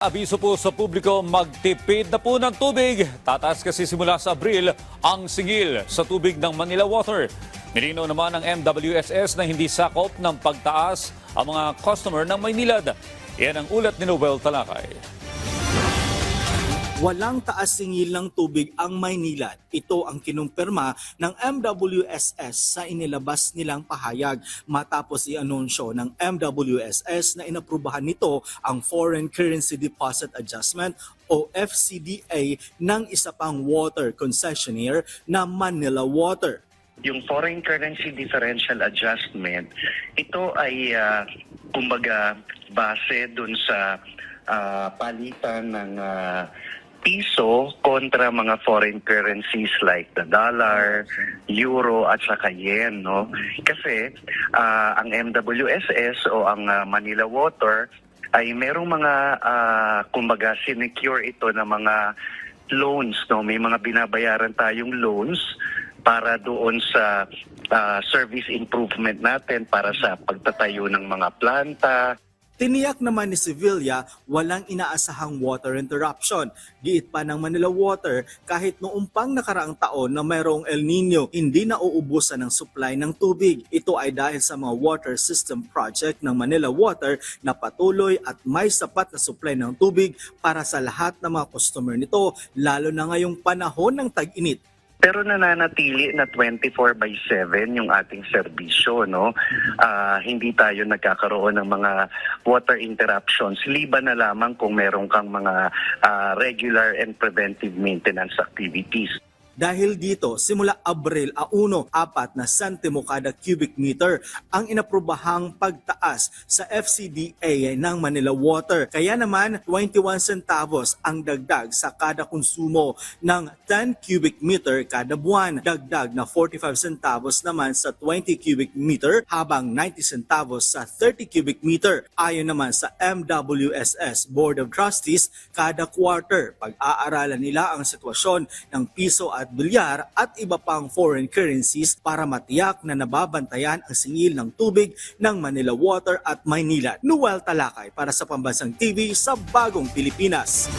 Abiso po sa publiko, magtipid na po ng tubig. Tataas kasi simula sa Abril ang singil sa tubig ng Manila Water. Nilinaw naman ng MWSS na hindi sakop ng pagtaas ang mga customer ng Maynilad. Yan ang ulat ni Noel Talakay. Walang taas singil ng tubig ang Maynilad. Ito ang kinumpirma ng MWSS sa inilabas nilang pahayag matapos i-anunsyo ng MWSS na inaprubahan nito ang Foreign Currency Deposit Adjustment o FCDA ng isa pang water concessionaire na Manila Water. Yung foreign currency differential adjustment, ito ay kumbaga base dun sa palitan ng piso kontra mga foreign currencies like the dollar, euro at saka yen, no? Kasi ang MWSS o ang Manila Water ay merong mga kumbaga sinecure ito na mga loans, no? May mga binabayaran tayong loans para doon sa service improvement natin para sa pagtatayo ng mga planta. Tiniyak naman ni Sevilla walang inaasahang water interruption. Giit pa ng Manila Water kahit noong pang nakaraang taon na mayroong El Nino, hindi na uubusan ng supply ng tubig. Ito ay dahil sa mga water system project ng Manila Water na patuloy at may sapat na supply ng tubig para sa lahat ng mga customer nito, lalo na ngayong panahon ng tag-init. Pero nananatili na 24/7 yung ating serbisyo, no? Hindi tayo nagkakaroon ng mga water interruptions, liban na lamang kung meron kang mga regular and preventive maintenance activities. Dahil dito, simula Abril 1, 4 na sentimo kada cubic meter ang inaprobahang pagtaas sa FCDA ng Manila Water. Kaya naman, 21 centavos ang dagdag sa kada konsumo ng 10 cubic meter kada buwan. Dagdag na 45 centavos naman sa 20 cubic meter habang 90 centavos sa 30 cubic meter. Ayon naman sa MWSS Board of Trustees, kada quarter pag-aaralan nila ang sitwasyon ng piso at dolyar at iba pang foreign currencies para matiyak na nababantayan ang singil ng tubig ng Manila Water at Maynilad. Noel Talakay para sa Pambansang TV sa Bagong Pilipinas.